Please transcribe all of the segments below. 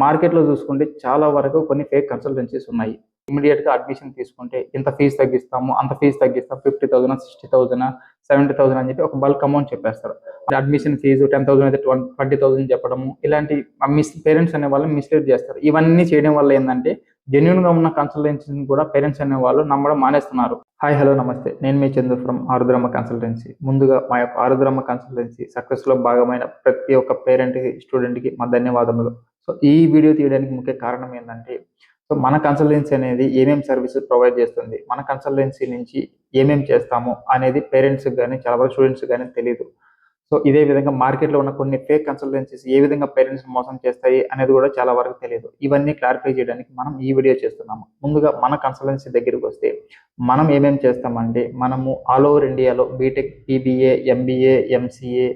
మార్కెట్‌లో చూసుకుంటే చాలా వరకు కొన్ని ఫేక్ కన్సల్టెన్సీస్ ఉన్నాయి. ఇమ్మీడియేట్‌గా అడ్మిషన్ తీసుకుంటే ఇంత ఫీజ్ తగ్గిస్తాము, అంత ఫీజ్ తగ్గిస్తాం. 50,000 60,000 70,000 అని చెప్పి ఒక బల్క్ అమౌంట్ చెప్పేస్తారు. అడ్మిషన్ ఫీజు 10,000 అయితే 20,000 చెప్పడము. ఇలాంటి పేరెంట్స్ అనేవాళ్ళు మిస్‌లీడ్ చేస్తారు. ఇవన్నీ చేయడం వల్ల ఏందంటే జెన్యూన్‌గా ఉన్న కన్సల్టెన్సీని కూడా పేరెంట్స్ అనేవాళ్ళు నమ్మడం మానేస్తున్నారు. హాయ్, హలో, నమస్తే. నేను మీ చందు ఫ్రమ్ ఆరుద్రమ్మ కన్సల్టెన్సీ. ముందుగా మా యొక్క ఆరుద్రమ్మ కన్సల్టెన్సీ సక్సెస్‌లో భాగమైన ప్రతి ఒక్క పేరెంట్‌కి, స్టూడెంట్‌కి మా ధన్యవాదములు. సో ఈ వీడియో తీయడానికి ముఖ్య కారణం ఏంటంటే, మన కన్సల్టెన్సీ అనేది ఏమేమి సర్వీసెస్ ప్రొవైడ్ చేస్తుంది, మన కన్సల్టెన్సీ నుంచి ఏమేమి చేస్తాము అనేది పేరెంట్స్‌కి గానీ, చాలా వరకు స్టూడెంట్స్‌కి గానీ తెలీదు. సో ఇదే విధంగా మార్కెట్‌లో ఉన్న కొన్ని ఫేక్ కన్సల్టెన్సీస్ ఏ విధంగా పేరెంట్స్‌ని మోసం చేస్తాయి అనేది కూడా చాలా వరకు తెలీదు. ఇవన్నీ క్లారిఫై చేయడానికి మనం ఈ వీడియో చేస్తున్నాము. ముందుగా మన కన్సల్టెన్సీ దగ్గరికి వస్తే మనం ఏమేమి చేస్తామంటే, మనము ఆల్ ఓవర్ ఇండియాలో BTech, PBA, MBA, MCA,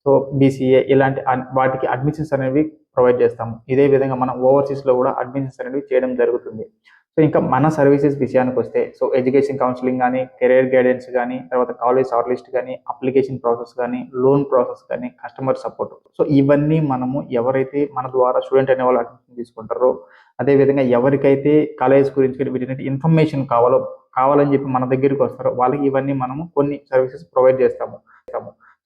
so BCA ఇలాంటి వాటికి అడ్మిషన్స్ అనేవి ప్రొవైడ్ చేస్తాము. ఇదే విధంగా మనం ఓవర్సీస్‌లో కూడా అడ్మిషన్స్ అనేవి చేయడం జరుగుతుంది. సో ఇంకా మన సర్వీసెస్ విషయానికి వస్తే, సో ఎడ్యుకేషన్ కౌన్సిలింగ్ కానీ, కెరీర్ గైడెన్స్ కానీ, తర్వాత కాలేజ్ షార్ట్ లిస్ట్ కానీ, అప్లికేషన్ ప్రాసెస్ కానీ, లోన్ ప్రాసెస్ కానీ, కస్టమర్ సపోర్ట్. సో ఇవన్నీ మనము ఎవరైతే మన ద్వారా స్టూడెంట్ అనే వాళ్ళు అడ్మిషన్ తీసుకుంటారో, అదేవిధంగా ఎవరికైతే కాలేజ్ గురించి వీటి ఇన్ఫర్మేషన్ కావాలని చెప్పి మన దగ్గరికి వస్తారో వాళ్ళకి ఇవన్నీ మనము కొన్ని సర్వీసెస్ ప్రొవైడ్ చేస్తాము.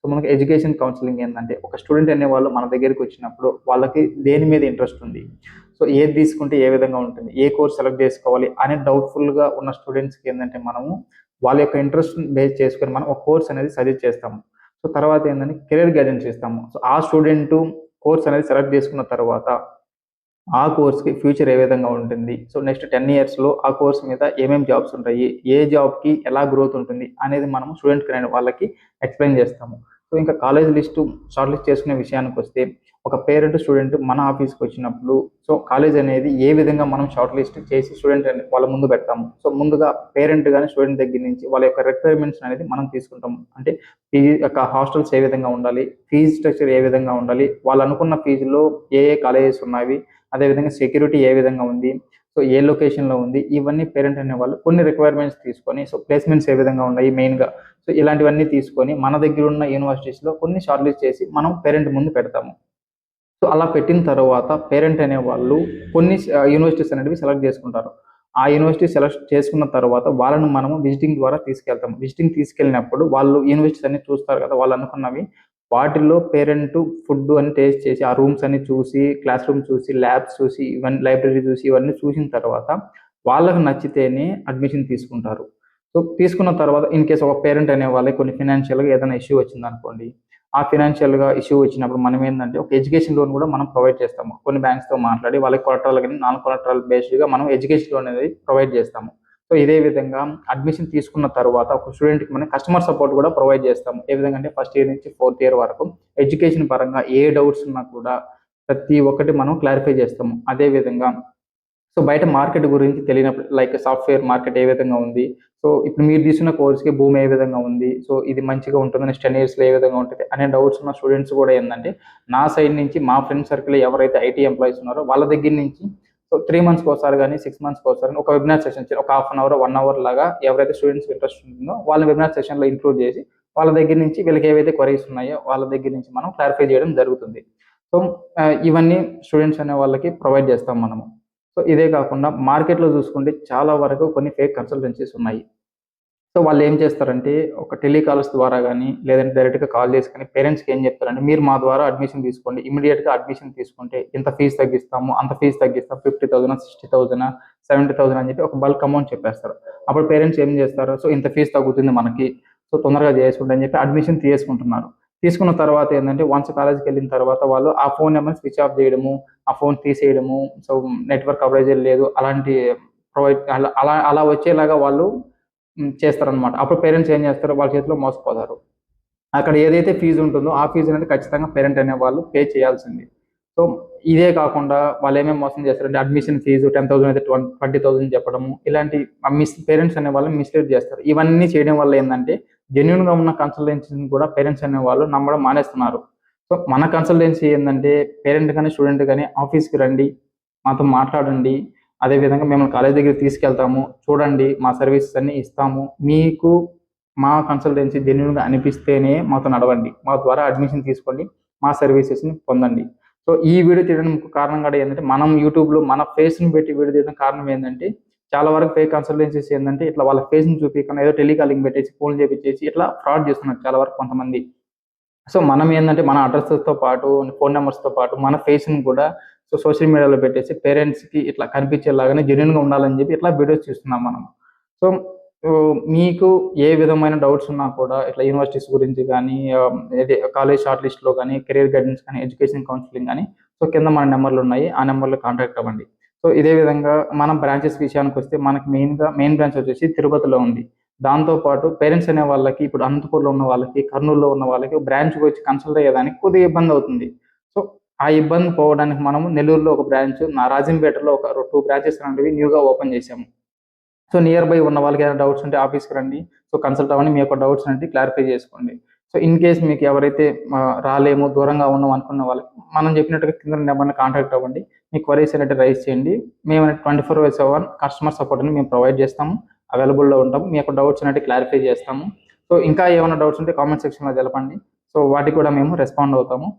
సో మనకి ఎడ్యుకేషన్ కౌన్సిలింగ్ ఏంటంటే, ఒక స్టూడెంట్ అనే వాళ్ళు మన దగ్గరికి వచ్చినప్పుడు వాళ్ళకి దేని మీద ఇంట్రెస్ట్ ఉంది, సో ఏది తీసుకుంటే ఏ విధంగా ఉంటుంది, ఏ కోర్స్ సెలెక్ట్ చేసుకోవాలి అనే డౌట్ఫుల్గా ఉన్న స్టూడెంట్స్కి ఏంటంటే మనము వాళ్ళ యొక్క ఇంట్రెస్ట్ బేస్ చేసుకొని మనం ఒక కోర్స్ అనేది సజెస్ట్ చేస్తాము. సో తర్వాత ఏంటంటే కెరీర్ గైడెన్స్ ఇస్తాము. సో ఆ స్టూడెంట్ కోర్స్ అనేది సెలెక్ట్ చేసుకున్న తర్వాత ఆ కోర్స్కి ఫ్యూచర్ ఏ విధంగా ఉంటుంది, సో నెక్స్ట్ 10 yearsలో ఆ కోర్స్ మీద ఏమేమి జాబ్స్ ఉంటాయి, ఏ జాబ్కి ఎలా గ్రోత్ ఉంటుంది అనేది మనము స్టూడెంట్కి వాళ్ళకి ఎక్స్ప్లెయిన్ చేస్తాము. సో ఇంకా కాలేజ్ లిస్టు షార్ట్ లిస్ట్ చేసుకునే విషయానికి వస్తే, ఒక పేరెంట్ స్టూడెంట్ మన ఆఫీస్కి వచ్చినప్పుడు సో కాలేజ్ అనేది ఏ విధంగా మనం షార్ట్ లిస్ట్ చేసి స్టూడెంట్ వాళ్ళ ముందు పెడతాము. సో ముందుగా పేరెంట్ కానీ స్టూడెంట్ దగ్గర నుంచి వాళ్ళ యొక్క రిక్వైర్మెంట్స్ అనేది మనం తీసుకుంటాము. అంటే ఈ యొక్క హాస్టల్స్ ఏ విధంగా ఉండాలి, ఫీజు స్ట్రక్చర్ ఏ విధంగా ఉండాలి, వాళ్ళు అనుకున్న ఫీజులో ఏ కాలేజెస్ ఉన్నవి, అదేవిధంగా సెక్యూరిటీ ఏ విధంగా ఉంది, సో ఏ లొకేషన్లో ఉంది, ఇవన్నీ పేరెంట్ అనేవాళ్ళు కొన్ని రిక్వైర్మెంట్స్ తీసుకొని, సో ప్లేస్మెంట్స్ ఏ విధంగా ఉన్నాయి మెయిన్గా, సో ఇలాంటివన్నీ తీసుకొని మన దగ్గర ఉన్న యూనివర్సిటీస్లో కొన్ని షార్ట్ లిస్ట్ చేసి మనం పేరెంట్ ముందు పెడతాము. సో అలా పెట్టిన తర్వాత పేరెంట్ అనేవాళ్ళు కొన్ని యూనివర్సిటీస్ అనేవి సెలెక్ట్ చేసుకుంటారు. ఆ యూనివర్సిటీ సెలెక్ట్ చేసుకున్న తర్వాత వాళ్ళను మనము విజిటింగ్ ద్వారా తీసుకెళ్తాము. విజిటింగ్ తీసుకెళ్ళినప్పుడు వాళ్ళు యూనివర్సిటీస్ అన్ని చూస్తారు కదా, వాళ్ళు అనుకున్నవి. వాటిల్లో పేరెంట్ ఫుడ్ అని టేస్ట్ చేసి, ఆ రూమ్స్ అన్ని చూసి, క్లాస్ రూమ్ చూసి, ల్యాబ్స్ చూసి, ఇవన్నీ లైబ్రరీ చూసి, ఇవన్నీ చూసిన తర్వాత వాళ్ళకి నచ్చితేనే అడ్మిషన్ తీసుకుంటారు. సో తీసుకున్న తర్వాత ఇన్ కేస్ ఒక పేరెంట్ అనే వాళ్ళకి కొన్ని ఫినాన్షియల్గా ఏదైనా ఇష్యూ వచ్చిందనుకోండి, ఆ ఫినాన్షియల్గా ఇష్యూ వచ్చినప్పుడు మనం ఏంటంటే ఒక ఎడ్యుకేషన్ లోన్ కూడా మనం ప్రొవైడ్ చేస్తాము. కొన్ని బ్యాంక్స్తో మాట్లాడి వాళ్ళకి కొలటరల్ కానీ నాన్ కొలటరల్ బేస్డ్గా మనం ఎడ్యుకేషన్ లోన్ అనేది ప్రొవైడ్ చేస్తాము. సో ఇదే విధంగా అడ్మిషన్ తీసుకున్న తర్వాత ఒక స్టూడెంట్కి మనం కస్టమర్ సపోర్ట్ కూడా ప్రొవైడ్ చేస్తాము. ఏ విధంగా అంటే ఫస్ట్ ఇయర్ నుంచి 4th year వరకు ఎడ్యుకేషన్ పరంగా ఏ డౌట్స్ ఉన్నా కూడా ప్రతి ఒక్కటి మనం క్లారిఫై చేస్తాము. అదేవిధంగా సో బయట మార్కెట్ గురించి తెలియనప్పుడు, లైక్ సాఫ్ట్వేర్ మార్కెట్ ఏ విధంగా ఉంది, సో ఇప్పుడు మీరు తీసుకున్న కోర్స్కి భూమి ఏ విధంగా ఉంది, సో ఇది మంచిగా ఉంటుంది, నెక్స్ట్ 10 yearsలో ఏ విధంగా ఉంటుంది అనే డౌట్స్ ఉన్న స్టూడెంట్స్ కూడా ఏంటంటే నా సైడ్ నుంచి మా ఫ్రెండ్ సర్కిల్ ఎవరైతే ఐటీ ఎంప్లాయీస్ ఉన్నారో వాళ్ళ దగ్గర నుంచి సో 3 monthsకి ఒకసారి కానీ 6 monthsకి ఒకసారి ఒక వెబినార్ సెషన్, ఒక 1/2 hour 1 hour లాగా ఎవరైతే స్టూడెంట్స్ ఇంట్రెస్ట్ ఉంటుందో వాళ్ళ వెబినార్ సెషన్లో ఇంక్లూడ్ చేసి వాళ్ళ దగ్గర నుంచి వీళ్ళకి ఏవైతే క్వరీస్ ఉన్నాయో వాళ్ళ దగ్గర నుంచి మనం క్లారిఫై చేయడం జరుగుతుంది. సో ఇవన్నీ స్టూడెంట్స్ అనే వాళ్ళకి ప్రొవైడ్ చేస్తాం మనము. సో ఇదే కాకుండా మార్కెట్‌లో చూసుకుంటే చాలా వరకు కొన్ని ఫేక్ కన్సల్టెన్సీస్ ఉన్నాయి. సో వాళ్ళు ఏం చేస్తారంటే ఒక టెలికాలర్స్ ద్వారా కానీ, లేదంటే డైరెక్ట్‌గా కాల్ చేసి కానీ పేరెంట్స్‌కి ఏం చెప్తారంటే, మీరు మా ద్వారా అడ్మిషన్ తీసుకోండి. ఇమ్మీడియేట్‌గా అడ్మిషన్ తీసుకుంటే ఇంత ఫీజు తగ్గిస్తాము, అంత ఫీజు తగ్గిస్తాం. 50,000 60,000 70,000 అని చెప్పి ఒక బల్క్ అమౌంట్ చెప్పేస్తారు. అప్పుడు పేరెంట్స్ ఏం చేస్తారు, సో ఇంత ఫీజు తగ్గుతుంది మనకి, సో తొందరగా చేసుకోండి అని చెప్పి అడ్మిషన్ తీసుకుంటున్నారు. తీసుకున్న తర్వాత ఏంటంటే వన్స్ కాలేజ్‌కి వెళ్ళిన తర్వాత వాళ్ళు ఆ ఫోన్ నెంబర్‌ని స్విచ్ ఆఫ్ చేయడము, ఆ ఫోన్ తీసేయడము, సో నెట్వర్క్ కవరేజ్ లేదు అలాంటి ప్రొవైడ్ అలా అలా వచ్చేలాగా వాళ్ళు చేస్తారనమాట. అప్పుడు పేరెంట్స్ ఏం చేస్తారు, వాళ్ళ చేతిలో మోసపోతారు. అక్కడ ఏదైతే ఫీజు ఉంటుందో ఆ ఫీజు అనేది ఖచ్చితంగా పేరెంట్ అనేవాళ్ళు పే చేయాల్సింది. సో ఇదే కాకుండా వాళ్ళు ఏమేమి మోసం చేస్తారంటే అడ్మిషన్ ఫీజు 10,000 అయితే 20,000 చెప్పడము, ఇలాంటి పేరెంట్స్ అనేవాళ్ళు మిస్‌లీడ్ చేస్తారు. ఇవన్నీ చేయడం వల్ల ఏందంటే జెన్యూన్‌గా ఉన్న కన్సల్టెన్సీని కూడా పేరెంట్స్ అనేవాళ్ళు నమ్మడం మానేస్తున్నారు. సో మన కన్సల్టెన్సీ ఏందంటే పేరెంట్ కానీ, స్టూడెంట్ కానీ ఆఫీస్‌కి రండి, మాతో మాట్లాడండి. అదేవిధంగా మిమ్మల్ని కాలేజ్ దగ్గరికి తీసుకెళ్తాము. చూడండి, మా సర్వీసెస్ అన్నీ ఇస్తాము. మీకు మా కన్సల్టెన్సీ జెన్యూన్‌గా అనిపిస్తేనే మాతో నడవండి. మా ద్వారా అడ్మిషన్ తీసుకోండి. మా సర్వీసెస్‌ని పొందండి. సో ఈ వీడియో తీయడానికి కారణం కూడా ఏంటంటే మనం యూట్యూబ్లో మన ఫేస్ని పెట్టి వీడియో తీయడం కారణం ఏంటంటే చాలా వరకు ఫేక్ కన్సల్టెన్సీస్ ఏంటంటే ఇట్లా వాళ్ళ ఫేస్ని చూపించకుండా ఏదో టెలికాలింగ్ పెట్టేసి ఫోన్ చేపించేసి ఇట్లా ఫ్రాడ్ చేస్తున్నారు చాలా వరకు కొంతమంది. సో మనం ఏంటంటే మన అడ్రస్తో పాటు ఫోన్ నెంబర్స్తో పాటు మన ఫేస్ని కూడా సోషల్ మీడియాలో పెట్టేసి పేరెంట్స్కి ఇట్లా కనిపించేలాగానే జెన్యున్గా ఉండాలని చెప్పి ఇట్లా వీడియోస్ చూస్తున్నాం మనం. సో మీకు ఏ విధమైన డౌట్స్ ఉన్నా కూడా ఇట్లా యూనివర్సిటీస్ గురించి కానీ కాలేజ్ షార్ట్ లిస్ట్లో కానీ కెరీర్ గైడెన్స్ కానీ ఎడ్యుకేషన్ కౌన్సిలింగ్ కానీ సో కింద మన నెంబర్లు ఉన్నాయి, ఆ నెంబర్లో కాంటాక్ట్ అవ్వండి. సో ఇదే విధంగా మనం బ్రాంచెస్ విషయానికి వస్తే మనకి మెయిన్ బ్రాంచ్ వచ్చేసి తిరుపతిలో ఉంది. దాంతోపాటు పేరెంట్స్ అనే వాళ్ళకి ఇప్పుడు అనంతపూర్లో ఉన్న వాళ్ళకి, కర్నూలులో ఉన్న వాళ్ళకి బ్రాంచ్కి వచ్చి కన్సల్ట్ అయ్యేదానికి కొద్దిగా ఇబ్బంది అవుతుంది. సో ఆ ఇబ్బంది పోవడానికి మనము నెల్లూరులో ఒక బ్రాంచ్, రాజంపేటలో ఒక 2 బ్రాంచెస్ అనేవి న్యూగా ఓపెన్ చేశాము. సో నియర్ బై ఉన్న వాళ్ళకి ఏదైనా డౌట్స్ ఉంటే ఆఫీస్కి రండి, సో కన్సల్ట్ అవ్వండి, మీ యొక్క డౌట్స్ అంటే క్లారిఫై చేసుకోండి. సో ఇన్ కేస్ మీకు ఎవరైతే రాలేము, దూరంగా ఉన్నాం అనుకున్న వాళ్ళకి మనం చెప్పినట్టుగా కింద నెంబర్ని కాంటాక్ట్ అవ్వండి, మీ క్వరీస్ అనేవి రైజ్ చేయండి. మేము 24/7 కస్టమర్ సపోర్ట్ అని మేము ప్రొవైడ్ చేస్తాము, అవైలబుల్లో ఉంటాము, మీ యొక్క డౌట్స్ అనేవి క్లారిఫై చేస్తాము. సో ఇంకా ఏమైనా డౌట్స్ ఉంటే కామెంట్ సెక్షన్లో తెలపండి, సో వాటికి కూడా మేము రెస్పాండ్ అవుతాము.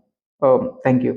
Thank you.